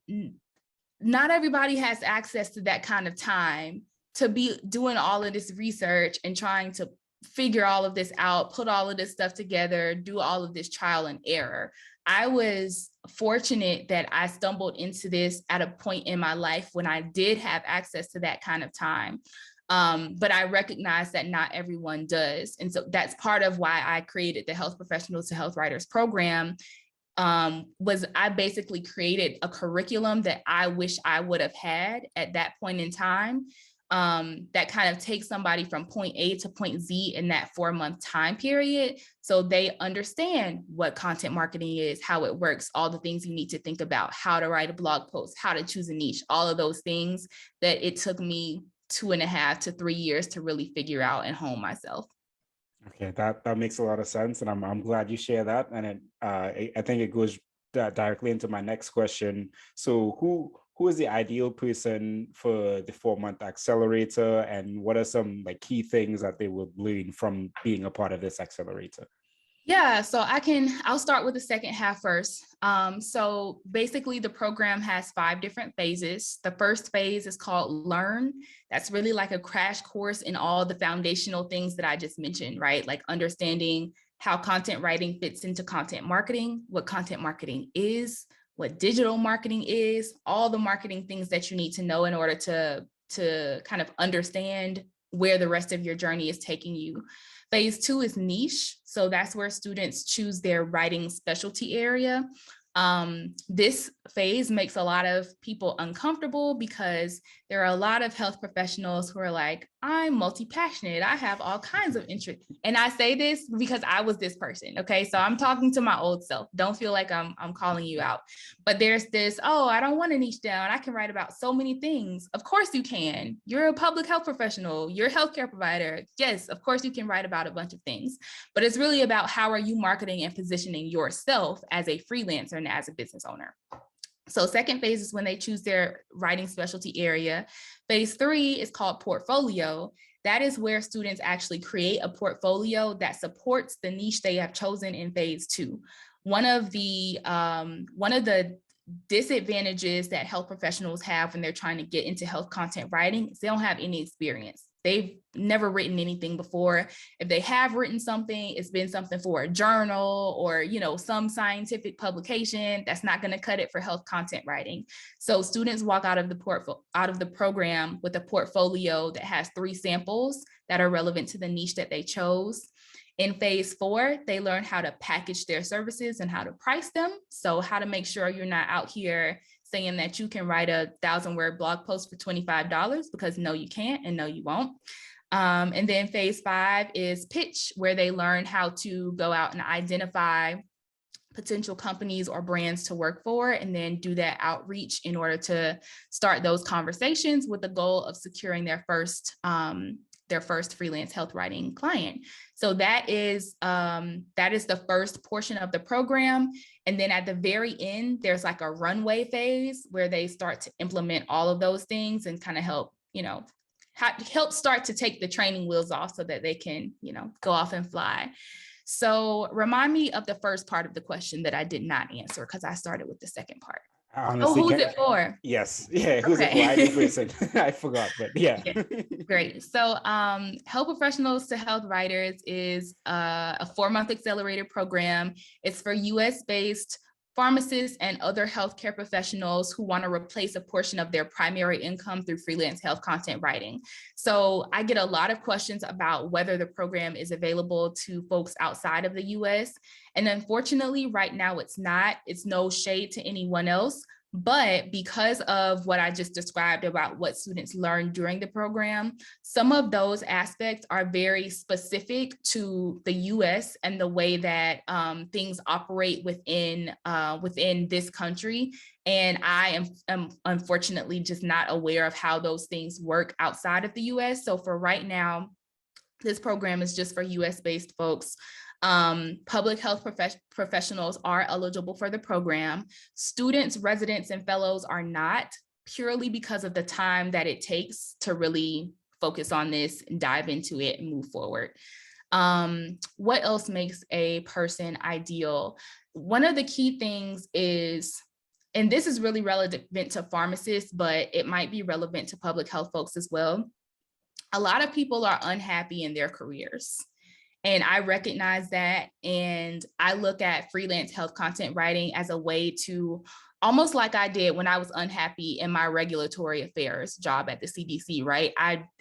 not everybody has access to that kind of time to be doing all of this research and trying to figure all of this out, put all of this stuff together, do all of this trial and error. I was fortunate that I stumbled into this at a point in my life when I did have access to that kind of time. But I recognize that not everyone does. And so that's part of why I created the Health Professionals to Health Writers program. Was I basically created a curriculum that I wish I would have had at that point in time, that kind of takes somebody from point A to point Z in that 4-month time period, so they understand what content marketing is, how it works, all the things you need to think about, how to write a blog post, how to choose a niche, all of those things that it took me 2.5 to 3 years to really figure out and hone myself. Okay, that makes a lot of sense, and I'm glad you share that. And I think it goes directly into my next question. So, who is the ideal person for the 4-month accelerator, and what are some like key things that they will learn from being a part of this accelerator? Yeah, so I'll start with the second half first. So basically the program has 5 different phases. The first phase is called Learn. That's really like a crash course in all the foundational things that I just mentioned, right? Like understanding how content writing fits into content marketing, what content marketing is, what digital marketing is, all the marketing things that you need to know in order to kind of understand where the rest of your journey is taking you. Phase 2 is niche. So that's where students choose their writing specialty area. This phase makes a lot of people uncomfortable because there are a lot of health professionals who are like, I'm multi-passionate. I have all kinds of interests. And I say this because I was this person. Okay. So I'm talking to my old self. Don't feel like I'm calling you out. But there's this, oh, I don't want to niche down. I can write about so many things. Of course you can. You're a public health professional. You're a healthcare provider. Yes, of course you can write about a bunch of things. But it's really about how are you marketing and positioning yourself as a freelancer and as a business owner. So second phase is when they choose their writing specialty area. Phase 3 is called portfolio. That is where students actually create a portfolio that supports the niche they have chosen in phase 2. One of the disadvantages that health professionals have when they're trying to get into health content writing is they don't have any experience. They've never written anything before. If they have written something, it's been something for a journal or, some scientific publication. That's not going to cut it for health content writing. So students walk out of the program with a portfolio that has 3 samples that are relevant to the niche that they chose. In phase 4, they learn how to package their services and how to price them. So how to make sure you're not out here saying that you can write a 1,000-word blog post for $25, because no, you can't, and no, you won't. And then phase 5 is pitch, where they learn how to go out and identify potential companies or brands to work for, and then do that outreach in order to start those conversations with the goal of securing their first freelance health writing client. So that is the first portion of the program. And then at the very end, there's like a runway phase where they start to implement all of those things and kind of help start to take the training wheels off so that they can, go off and fly. So remind me of the first part of the question that I did not answer, because I started with the second part. Honestly, who's it for? Yes. Yeah. Who's it for? I didn't listen. I forgot, but yeah. Great. So Health Professionals to Health Writers is a 4-month accelerator program. It's for US-based pharmacists and other healthcare professionals who want to replace a portion of their primary income through freelance health content writing. So I get a lot of questions about whether the program is available to folks outside of the US. And unfortunately, right now it's not. It's no shade to anyone else. But because of what I just described about what students learn during the program, some of those aspects are very specific to the US and the way that things operate within this country. And I am unfortunately just not aware of how those things work outside of the US. So for right now, this program is just for US-based folks. Public health professionals are eligible for the program. Students, residents, and fellows are not, purely because of the time that it takes to really focus on this and dive into it and move forward. What else makes a person ideal? One of the key things is, and this is really relevant to pharmacists, but it might be relevant to public health folks as well. A lot of people are unhappy in their careers. And I recognize that. And I look at freelance health content writing as a way to, almost like I did when I was unhappy in my regulatory affairs job at the CDC, right?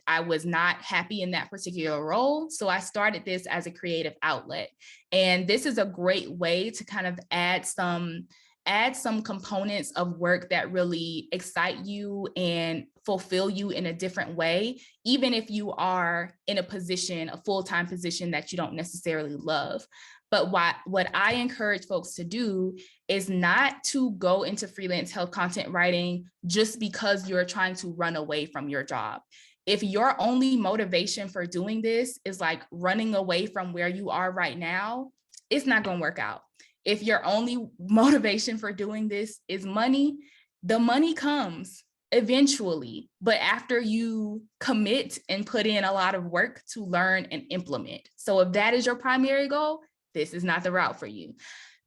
I was not happy in that particular role. So I started this as a creative outlet. And this is a great way to kind of add some components of work that really excite you and fulfill you in a different way, even if you are in a full-time position that you don't necessarily love. But what I encourage folks to do is not to go into freelance health content writing just because you're trying to run away from your job. If your only motivation for doing this is like running away from where you are right now, it's not going to work out. If your only motivation for doing this is money, the money comes eventually, but after you commit and put in a lot of work to learn and implement. So if that is your primary goal, this is not the route for you.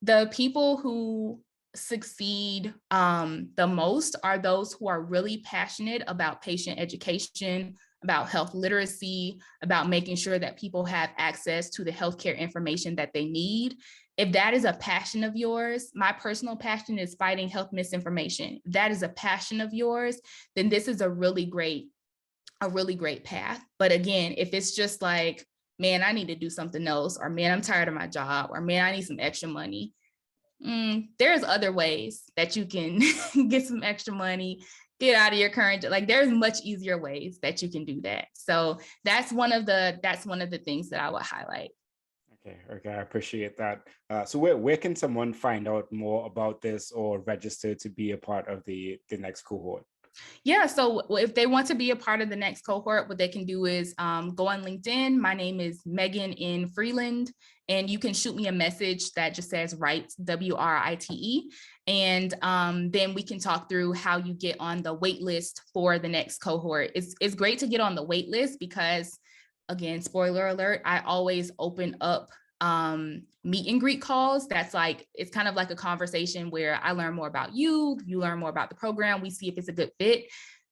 The people who succeed the most are those who are really passionate about patient education, about health literacy, about making sure that people have access to the healthcare information that they need. If that is a passion of yours, my personal passion is fighting health misinformation. If that is a passion of yours, then this is a really great path. But again, if it's just like, man, I need to do something else, or man, I'm tired of my job, or man, I need some extra money, there's other ways that you can get some extra money, get out of your current, like there's much easier ways that you can do that. So that's one of the things that I would highlight. Okay, I appreciate that. So where can someone find out more about this or register to be a part of the next cohort? Yeah, so if they want to be a part of the next cohort, what they can do is go on LinkedIn. My name is Megan in Freeland, and you can shoot me a message that just says WRITE, WRITE, and then we can talk through how you get on the wait list for the next cohort. It's great to get on the wait list because, again, spoiler alert, I always open up meet and greet calls. That's like, it's kind of like a conversation where I learn more about you, you learn more about the program, we see if it's a good fit.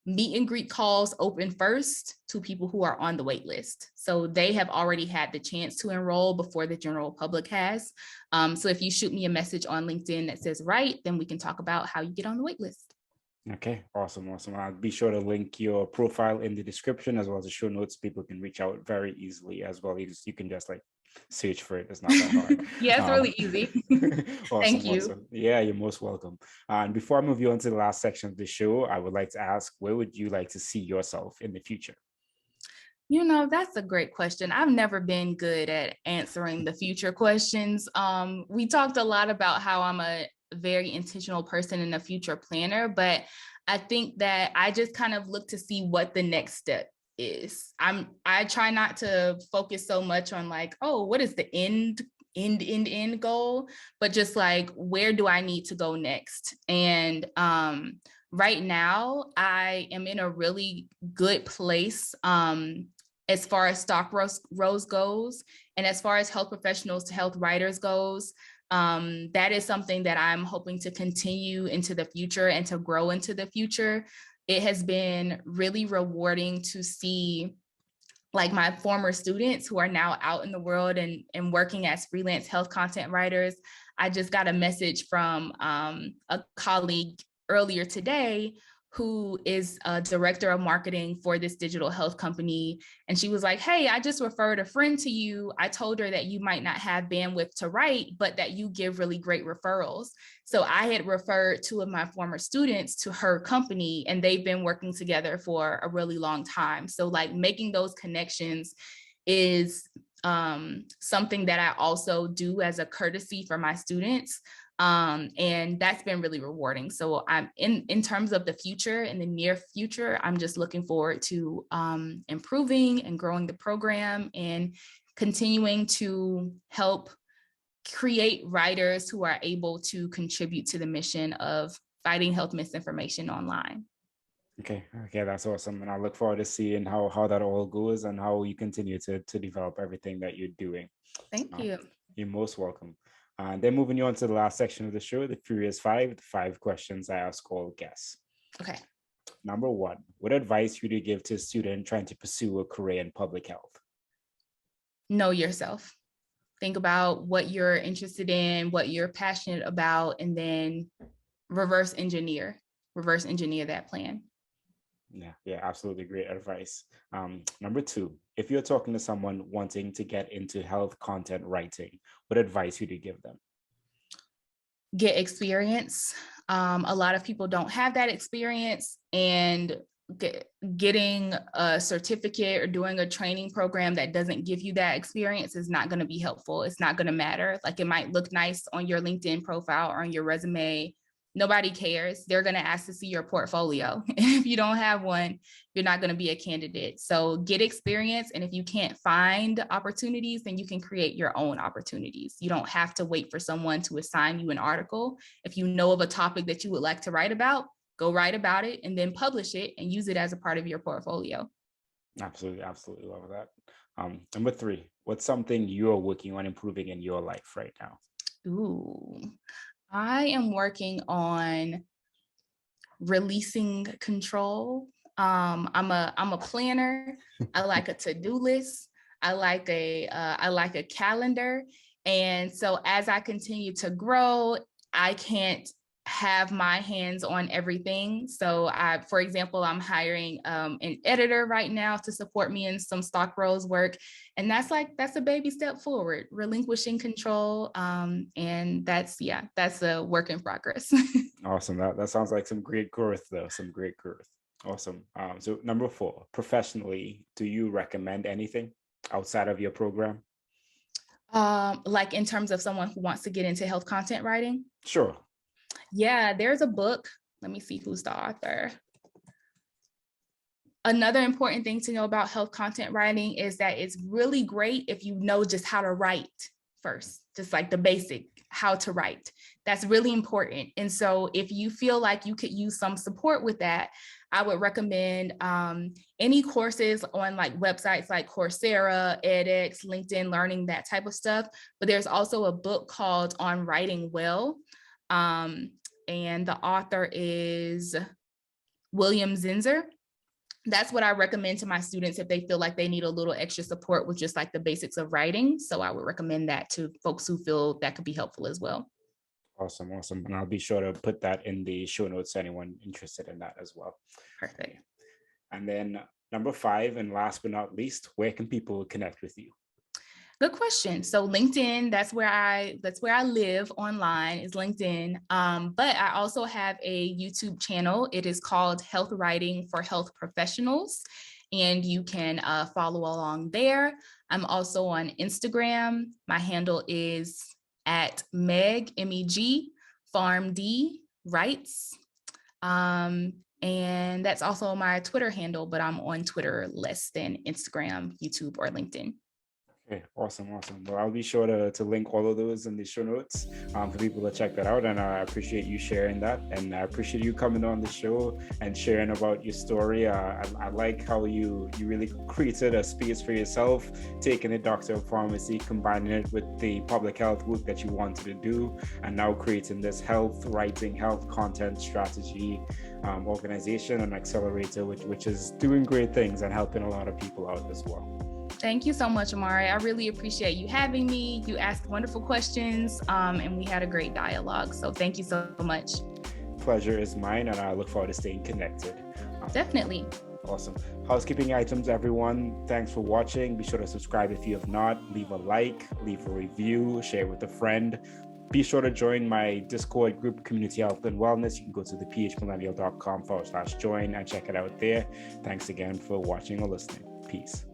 Meet and greet calls open first to people who are on the wait list. So they have already had the chance to enroll before the general public has. So if you shoot me a message on LinkedIn that says WRITE, then we can talk about how you get on the wait list. Okay, awesome. I'll be sure to link your profile in the description as well as the show notes. People can reach out very easily as well. You can just like search for it. It's not that hard. Yeah, it's really easy. Awesome, Thank you. Awesome. Yeah, you're most welcome. And before I move you on to the last section of the show, I would like to ask, where would you like to see yourself in the future? That's a great question. I've never been good at answering the future questions. We talked a lot about how I'm a very intentional person and a future planner, but I think that I just kind of look to see what the next step is. I try not to focus so much on like, oh, what is the end goal, but just like, where do I need to go next? And right now I am in a really good place as far as StockRose goes, and as far as health professionals to health writers goes. That is something that I'm hoping to continue into the future and to grow into the future. It has been really rewarding to see like my former students who are now out in the world and working as freelance health content writers. I just got a message from a colleague earlier today who is a director of marketing for this digital health company. And she was like, hey, I just referred a friend to you. I told her that you might not have bandwidth to write, but that you give really great referrals. So I had referred two of my former students to her company, and they've been working together for a really long time. So like making those connections is something that I also do as a courtesy for my students. And that's been really rewarding. So I'm in terms of the future, in the near future, I'm just looking forward to improving and growing the program and continuing to help create writers who are able to contribute to the mission of fighting health misinformation online. Okay, that's awesome. And I look forward to seeing how that all goes and how you continue to develop everything that you're doing. Thank you. You're most welcome. And then moving you on to the last section of the show, the Furious Five, the 5 questions I ask all guests. Okay. Number 1, what advice would you give to a student trying to pursue a career in public health? Know yourself. Think about what you're interested in, what you're passionate about, and then reverse engineer that plan. Yeah, absolutely great advice. Number 2, if you're talking to someone wanting to get into health content writing, what advice would you give them? Get experience. A lot of people don't have that experience, and getting a certificate or doing a training program that doesn't give you that experience is not going to be helpful. It's not going to matter. Like, it might look nice on your LinkedIn profile or on your resume. Nobody cares. They're going to ask to see your portfolio. If you don't have one, you're not going to be a candidate. So get experience. And if you can't find opportunities, then you can create your own opportunities. You don't have to wait for someone to assign you an article. If you know of a topic that you would like to write about, go write about it, and then publish it and use it as a part of your portfolio. Absolutely, absolutely love that. Number 3, what's something you're working on improving in your life right now? Ooh, I am working on releasing control. I'm a planner. I like a to-do list. I like a calendar. And so as I continue to grow, I can't have my hands on everything. So for example, I'm hiring an editor right now to support me in some StockRose work. And that's a baby step forward, relinquishing control. And that's a work in progress. Awesome. That sounds like some great growth though, some great growth. Awesome. So number 4, professionally, do you recommend anything outside of your program? Like in terms of someone who wants to get into health content writing? Sure. Yeah, there's a book. Let me see who's the author. Another important thing to know about health content writing is that it's really great if you know just how to write first, just like the basic, how to write. That's really important. And so if you feel like you could use some support with that, I would recommend any courses on like websites like Coursera, edX, LinkedIn Learning, that type of stuff. But there's also a book called On Writing Well. And the author is William Zinsser. That's what I recommend to my students if they feel like they need a little extra support with just like the basics of writing. So I would recommend that to folks who feel that could be helpful as well. Awesome. And I'll be sure to put that in the show notes, anyone interested in that as well. Perfect. And then number 5, and last but not least, where can people connect with you? Good question. So LinkedIn, that's where I live online, is LinkedIn. But I also have a YouTube channel. It is called Health Writing for Health Professionals, and you can follow along there. I'm also on Instagram. My handle is at Meg, MEG, PharmD Writes. And that's also my Twitter handle, but I'm on Twitter less than Instagram, YouTube, or LinkedIn. Okay, awesome. Well, I'll be sure to link all of those in the show notes for people to check that out. And I appreciate you sharing that. And I appreciate you coming on the show and sharing about your story. I like how you really created a space for yourself, taking a doctor of pharmacy, combining it with the public health work that you wanted to do, and now creating this health writing, health content strategy organization and Accelerator, which is doing great things and helping a lot of people out as well. Thank you so much, Emory. I really appreciate you having me. You asked wonderful questions, and we had a great dialogue. So thank you so much. Pleasure is mine, and I look forward to staying connected. Definitely. Awesome. Housekeeping items, everyone. Thanks for watching. Be sure to subscribe if you have not. Leave a like, leave a review, share with a friend. Be sure to join my Discord group, Community Health and Wellness. You can go to the phmillennial.com/join and check it out there. Thanks again for watching or listening. Peace.